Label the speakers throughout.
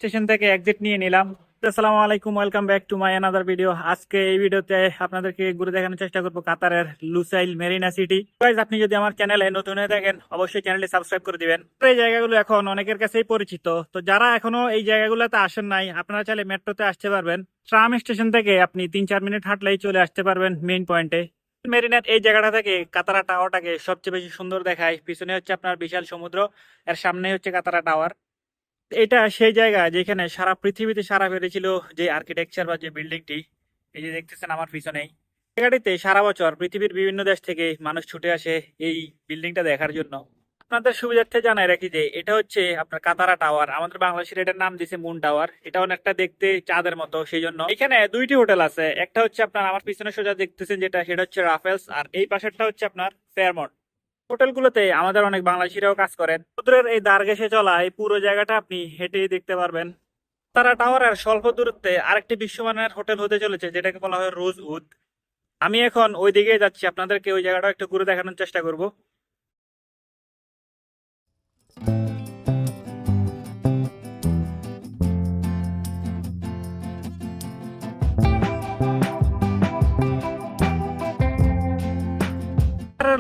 Speaker 1: Station থেকে exit নিয়ে নিলাম। আসসালামু আলাইকুম, welcome back to my another video. আজকে এই ভিডিওতে আপনাদেরকে ঘুরে দেখানোর চেষ্টা করব কাতারের লুসাইল মেরিনা সিটি। গাইস, আপনি যদি আমার চ্যানেলে নতুন হয়ে থাকেন অবশ্যই চ্যানেলটি সাবস্ক্রাইব করে দিবেন। এই জায়গাগুলো এখন অনেকের কাছেই পরিচিত, তো যারা এখনো এই জায়গাগুলোতে আসেন নাই আপনারা চাইলে মেট্রোতে আসতে পারবেন। ট্রাম স্টেশন থেকে আপনি 3-4 মিনিট হাঁটলেই চলে আসতে পারবেন মেইন পয়েন্টে। মেরিনার এই জায়গাটা থেকে কাতারা টাওয়ারটাকে সবচেয়ে বেশি সুন্দর দেখায়। পিছনে হচ্ছে আপনার বিশাল সমুদ্র, এর সামনে হচ্ছে কাতারা টাওয়ার। এটা সেই জায়গা যেখানে সারা পৃথিবীতে সারা ফেলেছিল যে আর্কিটেকচার বা যে বিল্ডিংটি এই যে দেখতেছেন আমার পিছনেই। জায়গাটিতে সারা বছর পৃথিবীর বিভিন্ন দেশ থেকে মানুষ ছুটে আসে এই বিল্ডিংটা দেখার জন্য। আপনাদের সুবিধার্থে জানাই রাখি যে এটা হচ্ছে আপনার কাতারা টাওয়ার। আমাদের বাংলাদেশের এটার নাম দিছে মুন টাওয়ার। এটা অনেকটা দেখতে চাঁদের মতো, সেই জন্য এখানে দুইটি হোটেল আছে। একটা হচ্ছে আপনার আমার পিছনে সোজা দেখতেছেন যেটা, সেটা হচ্ছে রাফেলস, আর এই পাশেরটা হচ্ছে আপনার ফেয়ারমন্ট। হোটেলগুলোতে আমাদের অনেক বাংলাদেশিরাও কাজ করেন। সমুদ্রের এই দ্বার ঘেঁষে চলা এই পুরো জায়গাটা আপনি হেঁটেই দেখতে পারবেন। তারা টাওয়ারের স্বল্প দূরত্বে আরেকটি বিশ্বমানের হোটেল হতে চলেছে যেটাকে বলা হয় রোজউড। আমি এখন ওই দিকে যাচ্ছি, আপনাদেরকে ওই জায়গাটা একটু ঘুরে দেখানোর চেষ্টা করব।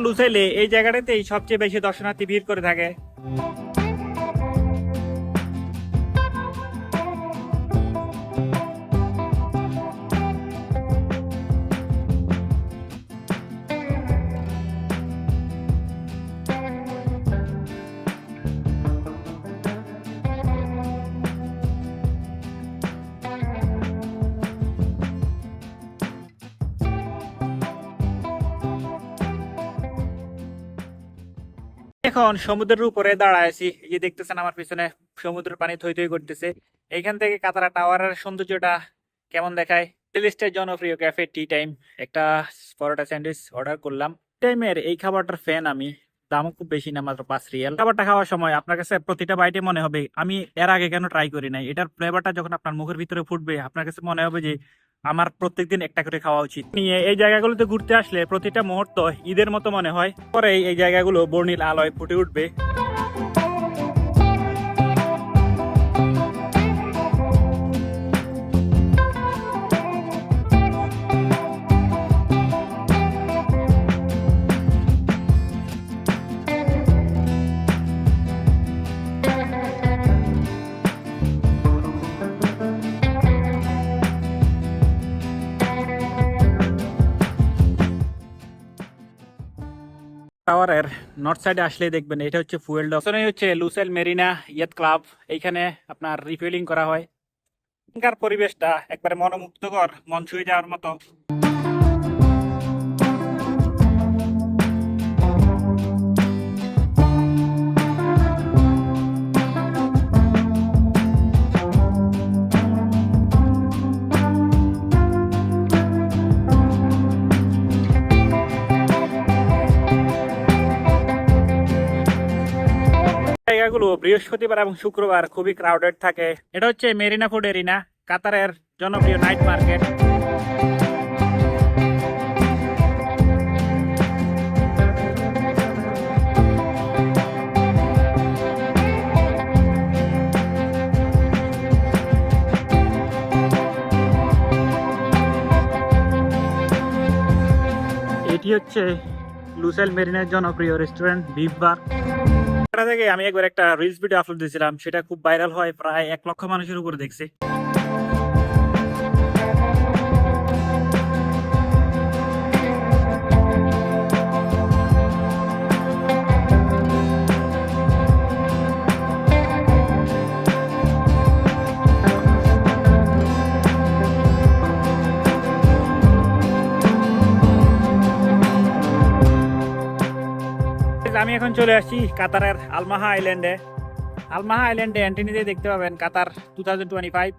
Speaker 1: লুসাইলে এই জায়গাটাতেই সবচেয়ে বেশি দর্শনার্থী ভিড় করে থাকে। এখন সমুদ্রের উপরে দাঁড়ায় আছি, এই যে দেখতেছেন আমার পিছনে সমুদ্রের পানি থই থই করতেছে। এইখান থেকে কাতারা টাওয়ারের সৌন্দর্যটা কেমন দেখায়। লিস্টের জনপ্রিয় ক্যাফে টি টাইম একটা পরোটা স্যান্ডউইচ অর্ডার করলাম। টাইমের এই খাবারটার ফ্যান আমি। দামও খুব বেশি না, মাত্র 5 রিয়াল। খাবারটা খাওয়ার সময় আপনার কাছে প্রতিটা বাইটে মনে হবে আমি এর আগে কেন ট্রাই করি নাই। এটার ফ্লেভারটা যখন আপনার মুখের ভিতরে ফুটবে আপনার কাছে মনে হবে যে আমার প্রত্যেকদিন একটা করে খাওয়া উচিত। নিয়ে এই জায়গাগুলোতে ঘুরতে আসলে প্রতিটা মুহূর্ত ঈদের মতো মনে হয়। পরে এই জায়গাগুলো বর্ণিল আলোয় ফুটে উঠবে। টাওয়ারের নর্থ সাইডে আসলে দেখবেন এটা হচ্ছে ফুয়েল ডক, হচ্ছে লুসাইল মেরিনা ইয়ট ক্লাব। এইখানে আপনার রিফুয়েলিং করা হয়। এখানকার পরিবেশটা একবারে মনোমুগ্ধকর, মন ছুঁয়ে যাওয়ার মতো। জায়গাগুলো বৃহস্পতিবার এবং শুক্রবার খুবই ক্রাউডেড থাকে। এটা হচ্ছে মেরিনা ফুড এরিনা, কাতারের জনপ্রিয় নাইট মার্কেট। এটি হচ্ছে লুসাইল মেরিনার জনপ্রিয় রেস্টুরেন্ট বিফ বার। এটা থেকে আমি একবার একটা রিলস ভিডিও আপলোড দিয়েছিলাম, সেটা খুব ভাইরাল হয়, প্রায় 1 লক্ষ মানুষের উপরে দেখছে। আমি এখন চলে আসছি কাতারের আলমাহা আইল্যান্ডে। আলমাহা আইল্যান্ডে এন্ট্রি নিতে দেখতে পাবেন কাতার 2025।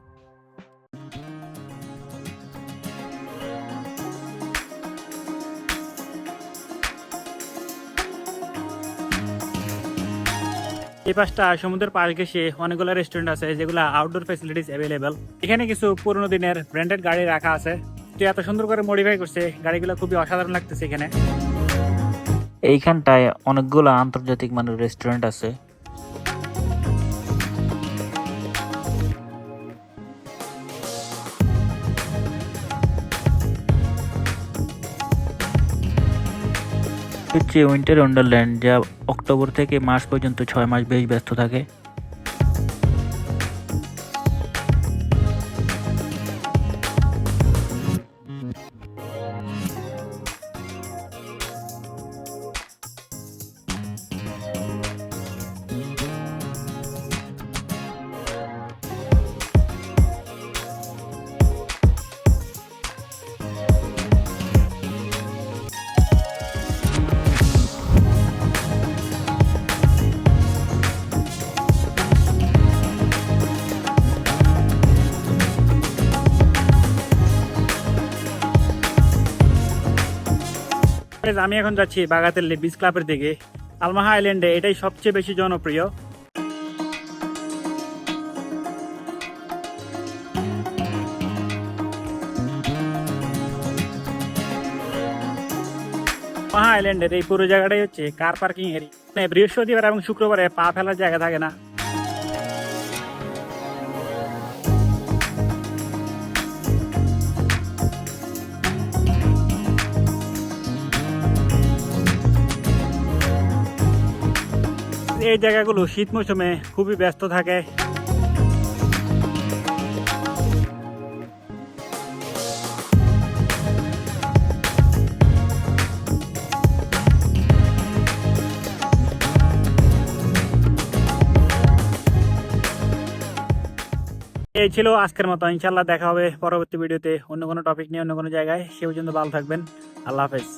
Speaker 1: এই পাশটা সমুদ্রের পাশ ঘেঁষে অনেকগুলো রেস্টুরেন্ট আছে যেগুলো আউটডোর ফ্যাসিলিটিস অ্যাভেলেবেবল। এখানে কিছু পুরোনো দিনের ব্র্যান্ডেড গাড়ি রাখা আছে, তো এত সুন্দর করে মডিফাই করছে, গাড়িগুলো খুবই অসাধারণ লাগতেছে এখানে।
Speaker 2: এইখানটায় অনেকগুলো আন্তর্জাতিক মানের রেস্টুরেন্ট আছে। হচ্ছে উইন্টার ওয়ান্ডারল্যান্ড, যা অক্টোবর থেকে মার্চ পর্যন্ত 6 মাস বেশ ব্যস্ত থাকে।
Speaker 1: Guys, আমি এখন যাচ্ছি বাগাতেল্লি বিচ ক্লাবের দিকে। আলমাহা আইল্যান্ডে এটাই সবচেয়ে বেশি জনপ্রিয়। আলমাহা আইল্যান্ডের এই পুরো জায়গাটাই হচ্ছে কার পার্কিং এরিয়া। মানে বৃহস্পতিবার এবং শুক্রবারে পা ফেলার জায়গা থাকে না। এই জায়গাগুলো শীত মৌসুমে খুবই ব্যস্ত থাকে। এই ছিল আজকের মতো। ইনশাল্লাহ দেখা হবে পরবর্তী ভিডিওতে অন্য কোনো টপিক নিয়ে অন্য কোনো জায়গায়। সে পর্যন্ত ভালো থাকবেন। আল্লাহ হাফেজ।